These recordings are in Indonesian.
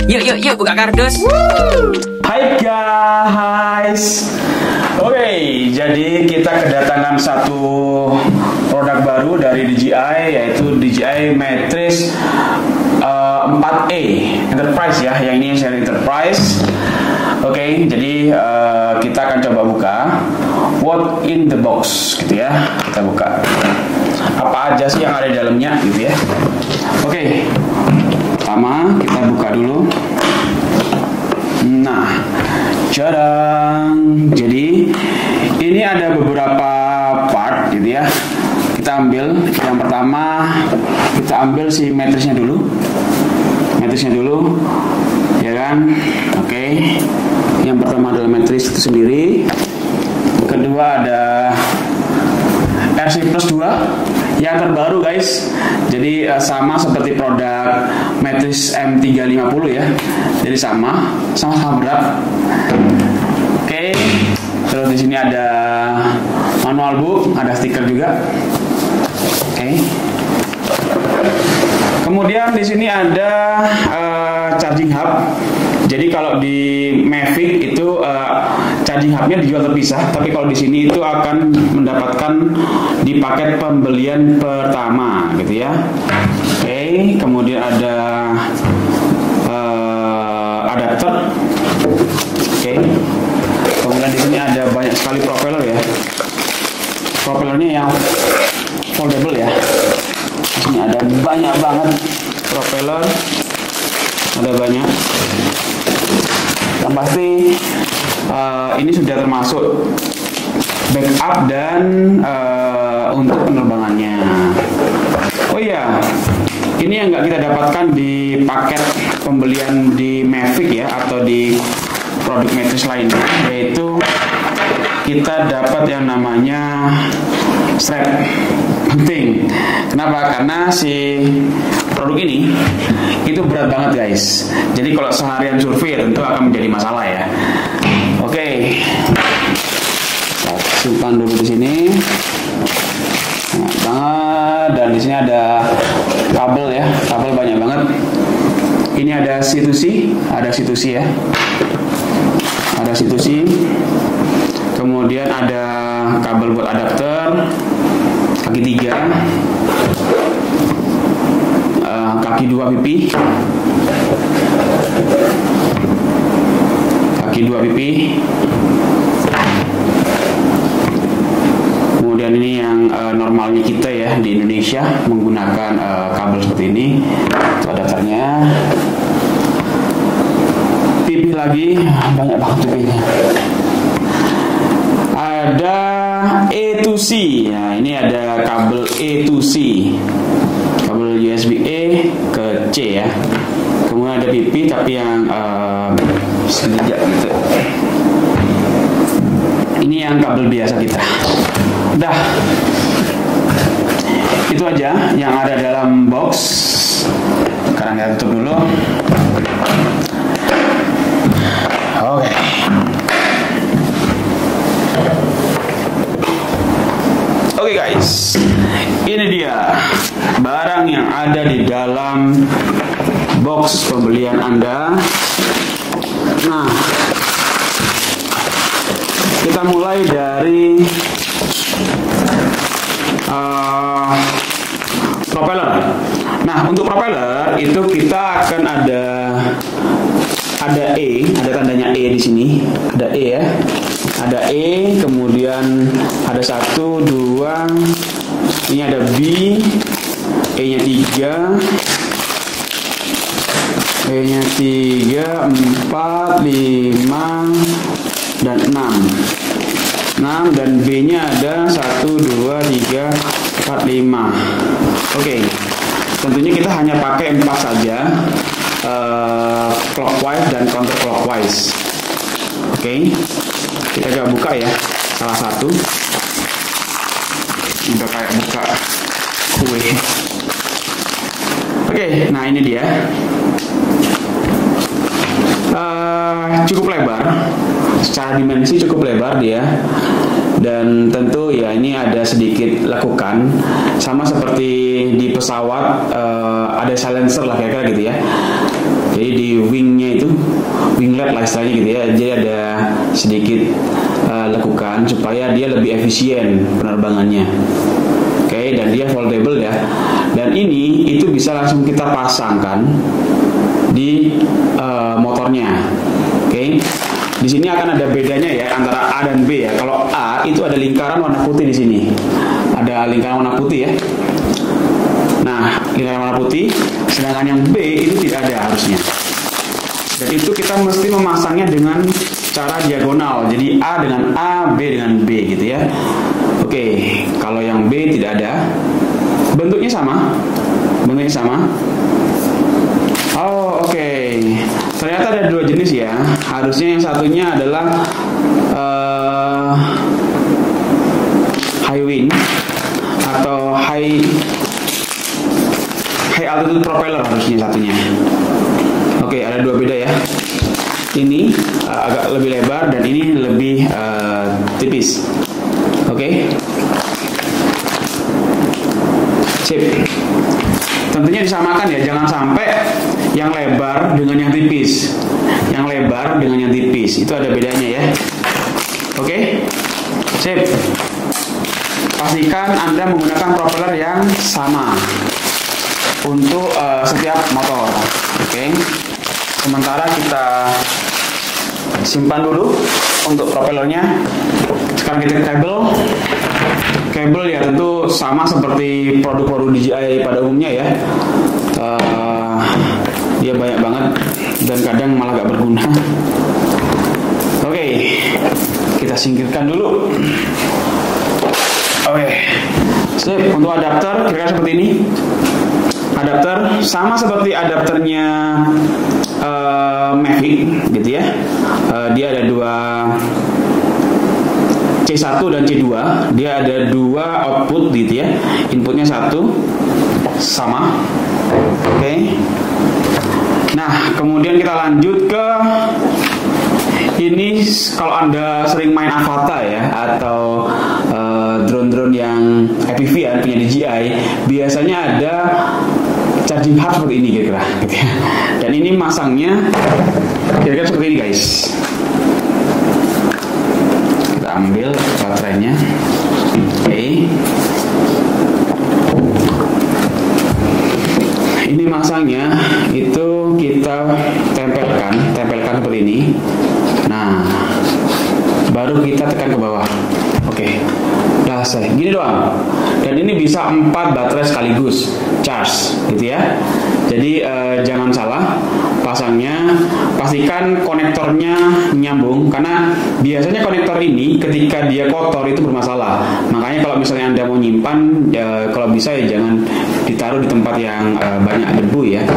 Yuk buka kardus. Hai guys. Oke, jadi kita kedatangan satu produk baru dari DJI, yaitu DJI Matrix 4A Enterprise ya. Yang ini seri Enterprise. Oke, jadi kita akan coba buka what in the box gitu ya. Kita buka apa aja sih yang ada di dalamnya gitu ya. Oke, pertama kita buka dulu. Nah, jarang. Jadi ini ada beberapa part gitu ya. Kita ambil yang pertama, kita ambil si matriksnya dulu. Matriksnya dulu, ya kan? Oke. Yang pertama adalah matriks itu sendiri. Kedua ada RC Plus 2 yang terbaru guys. Jadi sama seperti produk Matrix M350 ya. Jadi sama-sama berat. Oke. Terus di sini ada manual book, ada stiker juga. Oke. Kemudian di sini ada charging hub. Jadi kalau di Mavic itu charging hubnya dijual terpisah, tapi kalau di sini itu akan mendapatkan di paket pembelian pertama, gitu ya. Oke, kemudian ada adapter. Oke, kemudian di sini ada banyak sekali propeller ya. Propellernya yang foldable ya. Di sini ada banyak banget propeller, ada banyak. Yang pasti ini sudah termasuk backup dan untuk penerbangannya. Oh iya, ini yang nggak kita dapatkan di paket pembelian di Mavic ya, atau di produk Matrix lain, yaitu kita dapat yang namanya strap. Penting. Kenapa? Karena si produk ini itu berat banget guys. Jadi kalau seharian survei tentu akan menjadi masalah ya. Oke. Kita simpan dulu di sini. Banyak banget. Dan di sini ada kabel ya. Kabel banyak banget. Ini ada C2C, ya. Ada C2C. Kemudian ada kabel buat adapter. Kaki 3, kaki 2 pipi, kaki 2 pipi. Kemudian ini yang normalnya kita ya di Indonesia menggunakan kabel seperti ini. Itu adapternya. Pipi lagi, banyak banget pipinya. Ada A to C. Nah, ini ada kabel A to C. Kabel USB A ke C ya. Kemudian ada pipi tapi yang segitiga gitu. Ini yang kabel biasa kita. Udah. Itu aja yang ada dalam box. Sekarang kita tutup dulu. Oke. Oke guys, ini dia barang yang ada di dalam box pembelian Anda. Nah, kita mulai dari propeller. Nah, untuk propeller itu kita akan ada E, ada tandanya E di sini, ada E ya. Ada E, kemudian ada 1, 2, ini ada B, E-nya 3, E-nya 3, 4, 5, dan 6. 6 dan B-nya ada 1, 2, 3, 4, 5. Oke, tentunya kita hanya pakai 4 saja, clockwise dan counterclockwise. Oke. Kita coba buka ya, salah satu. Udah kayak buka kue. Oke, nah ini dia. Cukup lebar. Secara dimensi cukup lebar dia. Dan tentu ya ini ada sedikit lekukan. Sama seperti di pesawat ada silencer lah kira-kira gitu ya. Jadi Jadi di wingnya itu, winglet lah istilahnya gitu ya. Jadi ada sedikit lekukan supaya dia lebih efisien penerbangannya. Oke, dan dia foldable ya. Dan ini itu bisa langsung kita pasangkan di motornya. Oke. Di sini akan ada bedanya ya antara A dan B ya. Kalau A itu ada lingkaran warna putih di sini. Ada lingkaran warna putih ya. Nah, lingkaran warna putih, sedangkan yang B itu tidak ada harusnya. Dan itu kita mesti memasangnya dengan cara diagonal. Jadi A dengan A, B dengan B gitu ya. Oke, kalau yang B tidak ada, bentuknya sama. Bentuknya sama. Oh, oke. Ternyata ada dua jenis ya. Harusnya yang satunya adalah high wing atau high altitude propeller harusnya satunya. Oke, ada dua beda ya. Ini agak lebih lebar dan ini lebih tipis. Oke. Sip. Tentunya disamakan ya, jangan sampai yang lebar dengan yang tipis. Yang lebar dengan yang tipis, itu ada bedanya ya. Oke. Sip. Pastikan Anda menggunakan propeller yang sama untuk setiap motor. Oke. Sementara kita simpan dulu untuk propellernya. Sekarang kita kabel ya tentu sama seperti produk-produk DJI pada umumnya ya. Dia banyak banget dan kadang malah gak berguna. Oke, kita singkirkan dulu. Oke, sip. Untuk adapter kira-kira seperti ini. Adapter sama seperti adapternya Mavic gitu ya. Dia ada dua C1 dan C2. Dia ada dua output gitu ya. Inputnya satu sama. Oke. Nah, kemudian kita lanjut ke ini. Kalau Anda sering main Avata ya, atau drone-drone yang FPV ya, punya DJI, biasanya ada charging hub seperti ini kira-kira gitu ya. Dan ini masangnya kira-kira seperti ini guys. Kita ambil baterainya. Oke. Ini masangnya itu kita tempelkan seperti ini. Nah, baru kita tekan ke bawah. Oke. Udah selesai. Gini doang. Dan ini bisa 4 baterai sekaligus charge gitu ya. Jadi jangan salah pasangnya, pastikan konektornya nyambung, karena biasanya konektor ini ketika dia kotor itu bermasalah. Makanya kalau misalnya Anda mau nyimpan kalau bisa ya jangan ditaruh di tempat yang banyak debu ya.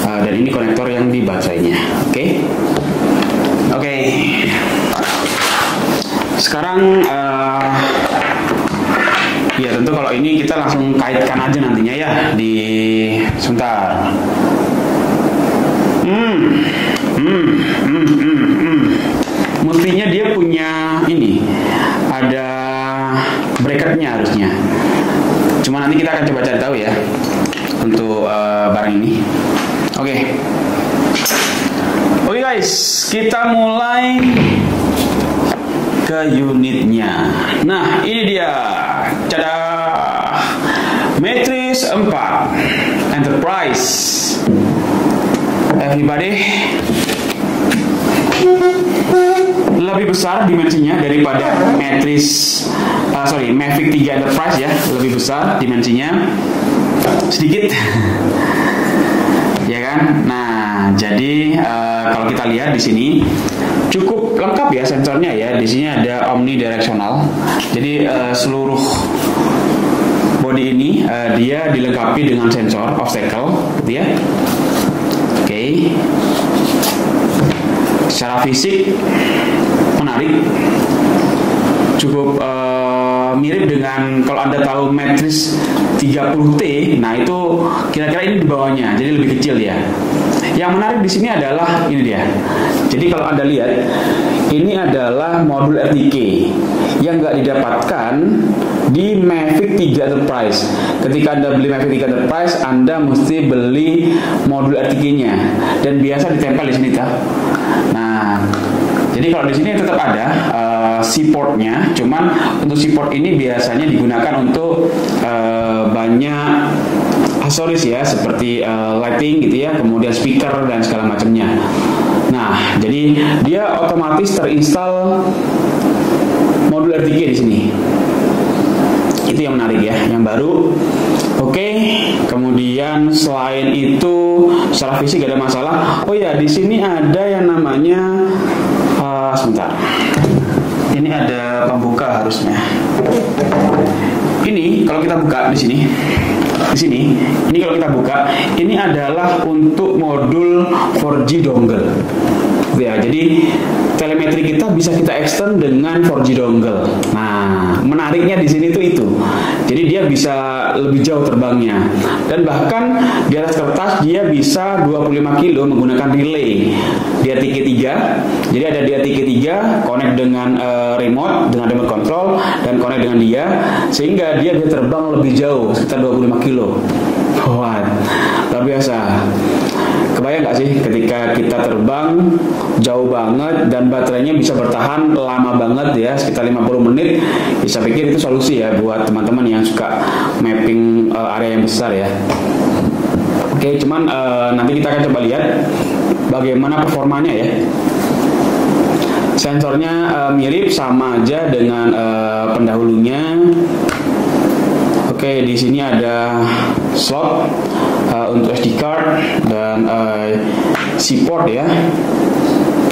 Dan ini konektor yang di baterainya. Oke. Sekarang ya tentu kalau ini kita langsung kaitkan aja nantinya ya di sebentar. Mestinya dia punya ini, ada bracketnya harusnya. Cuma nanti kita akan coba cari tahu ya untuk barang ini. Oke guys, kita mulai ke unitnya. Nah, ini dia. Tada! Matrix 4 Enterprise. Everybody, lebih besar dimensinya daripada Mavic 3 Enterprise ya, lebih besar dimensinya sedikit. Ya kan? Nah, jadi kalau kita lihat di sini cukup lengkap ya sensornya ya. Di sini ada omnidirectional. Jadi seluruh body ini dia dilengkapi dengan sensor obstacle, gitu ya. Oke. Secara fisik menarik. Cukup mirip dengan kalau Anda tahu Matrix 30T, nah itu kira-kira ini di bawahnya, jadi lebih kecil ya. Yang menarik di sini adalah ini dia. Jadi kalau Anda lihat, ini adalah modul RTK yang nggak didapatkan di Mavic 3 Enterprise. Ketika Anda beli Mavic 3 Enterprise, Anda mesti beli modul RTK-nya dan biasa ditempel di sini, Nah, jadi kalau di sini tetap ada support-nya, cuman untuk support ini biasanya digunakan untuk banyak aksesoris ya, seperti lighting gitu ya, kemudian speaker dan segala macamnya. Nah, jadi dia otomatis terinstall modul RTK di sini. Itu yang menarik ya, yang baru. Oke, kemudian selain itu secara fisik gak ada masalah. Oh ya, di sini ada yang namanya sebentar. Ini ada pembuka harusnya. Ini kalau kita buka di sini. Ini kalau kita buka, ini adalah untuk modul 4G dongle. Ya, jadi telemetri kita bisa kita extend dengan 4G dongle. Nah, menariknya di sini tuh itu. Jadi dia bisa lebih jauh terbangnya. Dan bahkan di atas kertas dia bisa 25 kilo menggunakan relay. Dia TK3. Jadi ada dia TK3 connect dengan remote control dan connect dengan dia sehingga dia bisa terbang lebih jauh sekitar 25 kilo. Wah, luar biasa. Kebayang nggak sih ketika kita terbang jauh banget dan baterainya bisa bertahan lama banget ya, sekitar 50 menit. Bisa pikir itu solusi ya buat teman-teman yang suka mapping area yang besar ya. Oke, cuman nanti kita akan coba lihat bagaimana performanya ya. Sensornya mirip sama aja dengan pendahulunya. Oke, di sini ada slot untuk SD card dan support ya.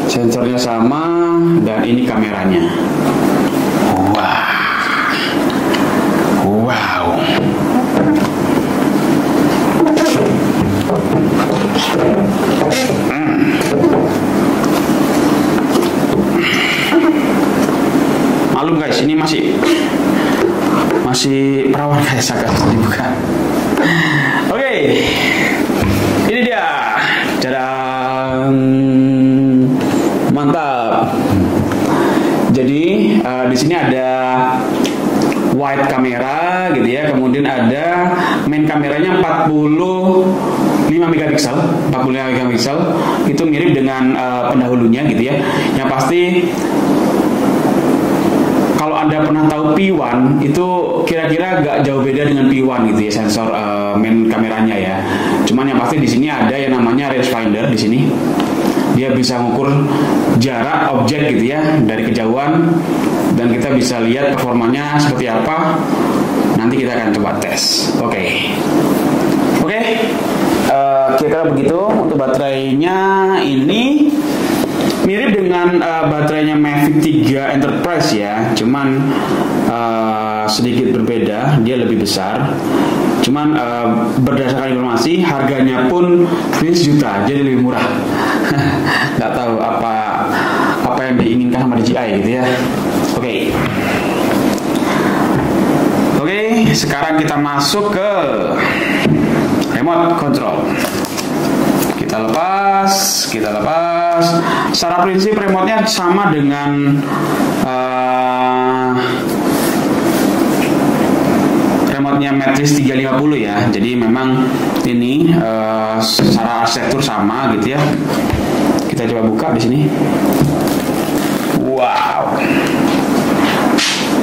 Sensornya sama dan ini kameranya. Wow. Malum guys, ini masih perawan guys, agak dibuka. Oke, ini dia, cadang, mantap. Jadi di sini ada wide kamera gitu ya, kemudian ada main kameranya 45 megapiksel, itu mirip dengan pendahulunya gitu ya. Yang pasti kalau Anda pernah tahu P1 itu kira-kira gak jauh beda dengan P1 gitu ya, sensor main kameranya ya. Cuman yang pasti di sini ada yang namanya rangefinder di sini. Dia bisa mengukur jarak objek gitu ya dari kejauhan dan kita bisa lihat performanya seperti apa. Nanti kita akan coba tes. Oke, kira-kira begitu untuk baterainya. Ini mirip dengan baterainya Mavic 3 Enterprise ya, cuman sedikit berbeda, dia lebih besar. Cuman berdasarkan informasi harganya pun 1 juta, jadi lebih murah. Nggak tahu apa yang diinginkan sama DJI gitu ya. Oke, sekarang kita masuk ke remote control. Kita lepas. Secara prinsip remote-nya sama dengan remote-nya Matrix 350 ya. Jadi memang ini secara arsitektur sama gitu ya. Kita coba buka di sini. Wow.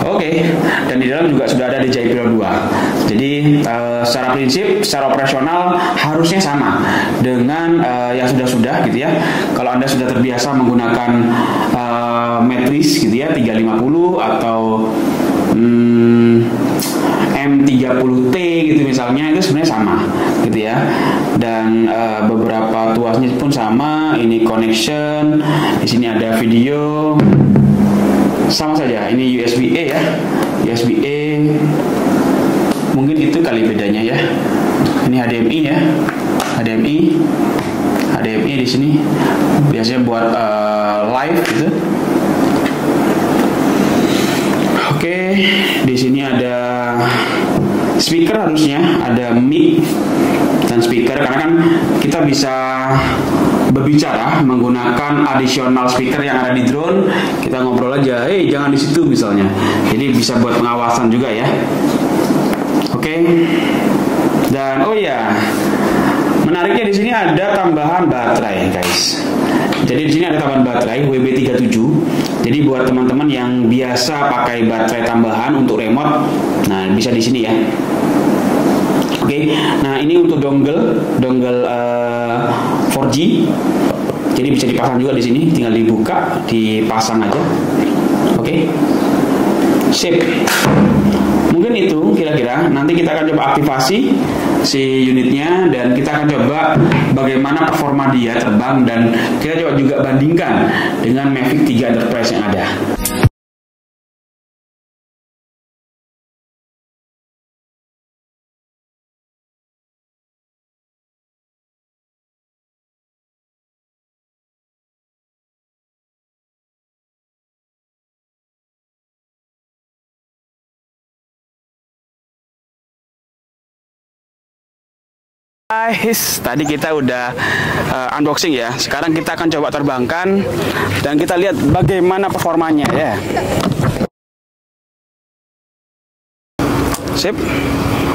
Oke, dan di dalam juga sudah ada DJI Piro 2. Jadi secara prinsip, secara operasional harusnya sama dengan yang sudah gitu ya. Kalau Anda sudah terbiasa menggunakan Matrix gitu ya, 350 atau M30T gitu misalnya, itu sebenarnya sama gitu ya. Dan beberapa tuasnya pun sama. Ini connection, di sini ada video. Sama saja, ini USB-A ya, USB-A, mungkin itu kali bedanya ya. Ini HDMI ya, HDMI di sini biasanya buat live gitu. Oke, di sini ada speaker, harusnya ada mic dan speaker, karena kan kita bisa berbicara menggunakan additional speaker yang ada di drone, kita ngobrol aja, jangan di situ misalnya. Jadi bisa buat pengawasan juga ya. Oke. Dan oh ya, menariknya di sini ada tambahan baterai, guys. Jadi di sini ada tambahan baterai WB37. Jadi buat teman-teman yang biasa pakai baterai tambahan untuk remote, nah bisa di sini ya. Oke. Nah ini untuk dongle 4G. Jadi bisa dipasang juga di sini, tinggal dibuka, dipasang aja. Oke. Sip. Mungkin itu kira-kira. Nanti kita akan coba aktifasi si unitnya dan kita akan coba bagaimana performa dia terbang, dan kita coba juga bandingkan dengan Mavic 3 Enterprise yang ada. Guys, tadi kita udah unboxing ya. Sekarang kita akan coba terbangkan dan kita lihat bagaimana performanya ya. Sip.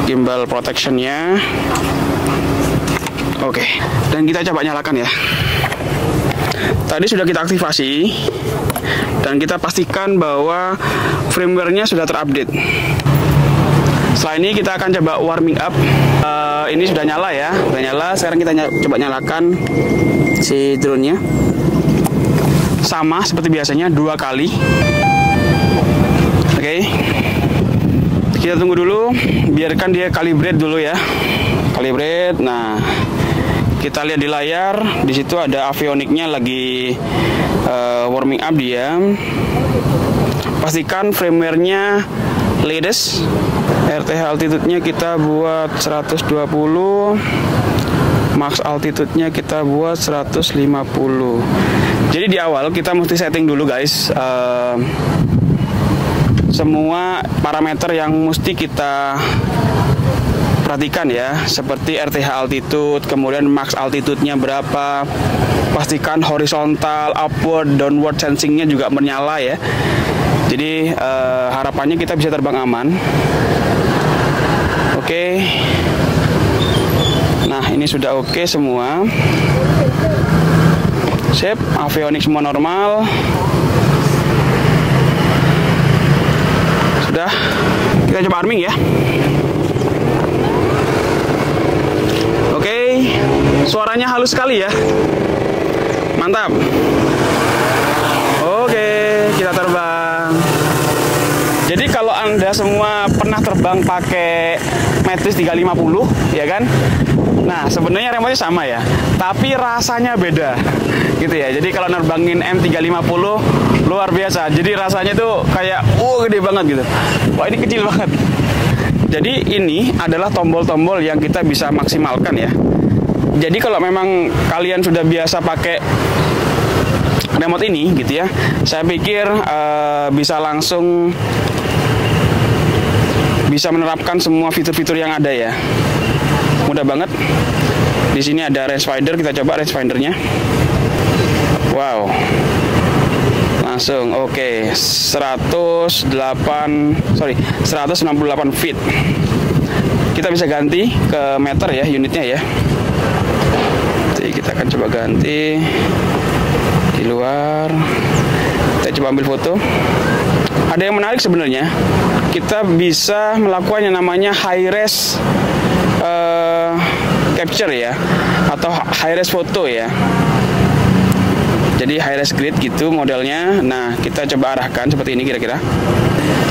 Gimbal protectionnya. Oke. Dan kita coba nyalakan ya. Tadi sudah kita aktifasi dan kita pastikan bahwa firmware-nya sudah terupdate. Setelah ini kita akan coba warming up. Ini sudah nyala ya, sudah nyala. Sekarang kita coba nyalakan si drone-nya. Sama seperti biasanya, 2 kali. Oke. Kita tunggu dulu, biarkan dia calibrate dulu ya. Calibrate. Nah, kita lihat di layar, di situ ada avioniknya lagi warming up dia. Pastikan firmware-nya latest. RTH altitude-nya kita buat 120, max altitude-nya kita buat 150. Jadi di awal kita mesti setting dulu guys, semua parameter yang mesti kita perhatikan ya, seperti RTH altitude, kemudian max altitude-nya berapa, pastikan horizontal, upward, downward sensing-nya juga menyala ya. Jadi harapannya kita bisa terbang aman. Oke. Nah ini sudah oke semua. Sip, avionik semua normal. Sudah. Kita coba arming ya. Oke. Suaranya halus sekali ya. Mantap. Oke, kita terbang. Jadi kalau Anda semua pernah terbang pakai Matrix 350, ya kan? Nah, sebenarnya remote-nya sama ya, tapi rasanya beda. Gitu ya. Jadi kalau nerbangin M350 luar biasa. Jadi rasanya tuh kayak gede banget gitu. Wah, ini kecil banget. Jadi ini adalah tombol-tombol yang kita bisa maksimalkan ya. Jadi kalau memang kalian sudah biasa pakai remote ini gitu ya, saya pikir bisa langsung bisa menerapkan semua fitur-fitur yang ada ya. Mudah banget. Di sini ada rangefinder, kita coba rangefindernya. Wow. Langsung oke. 168 feet. Kita bisa ganti ke meter ya unitnya ya. Jadi kita akan coba ganti di luar. Kita coba ambil foto. Ada yang menarik sebenarnya, kita bisa melakukan yang namanya high res capture ya, atau high res foto ya. Jadi high res grid gitu modelnya. Nah kita coba arahkan seperti ini kira-kira.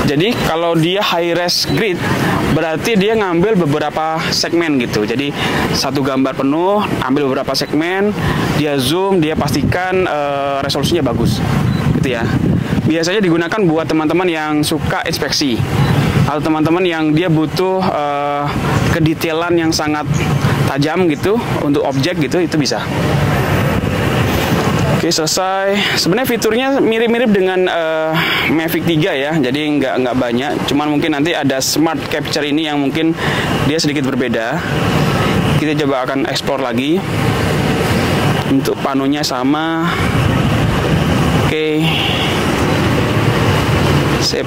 Jadi kalau dia high res grid, berarti dia ngambil beberapa segmen gitu. Jadi satu gambar penuh, ambil beberapa segmen, dia zoom, dia pastikan resolusinya bagus gitu ya. Biasanya digunakan buat teman-teman yang suka inspeksi atau teman-teman yang dia butuh kedetailan yang sangat tajam gitu untuk objek gitu, itu bisa. Oke, selesai. Sebenarnya fiturnya mirip-mirip dengan Mavic 3 ya, jadi nggak banyak. Cuman mungkin nanti ada smart capture ini yang mungkin dia sedikit berbeda. Kita coba akan explore lagi. Untuk panonya sama. Oke. Sip.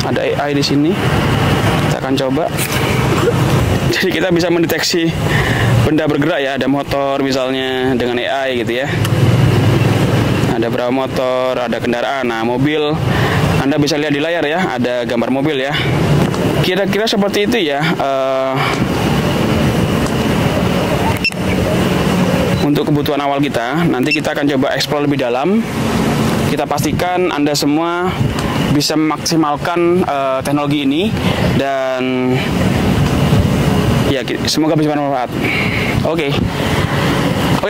Ada AI di sini. Kita akan coba. Jadi kita bisa mendeteksi benda bergerak ya, ada motor misalnya dengan AI gitu ya. Ada berapa motor, ada kendaraan. Nah, mobil Anda bisa lihat di layar ya, ada gambar mobil ya. Kira-kira seperti itu ya. Untuk kebutuhan awal kita, nanti kita akan coba explore lebih dalam. Kita pastikan Anda semua bisa memaksimalkan teknologi ini dan ya, semoga bisa bermanfaat. Oke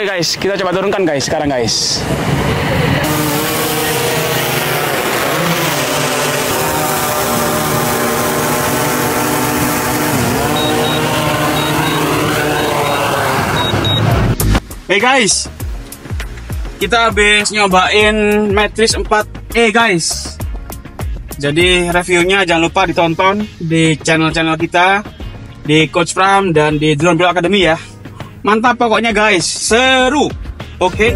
guys, kita coba turunkan guys sekarang guys. Hey guys, kita habis nyobain Matrix 4E guys. Jadi reviewnya jangan lupa ditonton di channel-channel kita, di Coach Pram dan di Drone Pilot Academy ya. Mantap pokoknya guys, seru. Oke.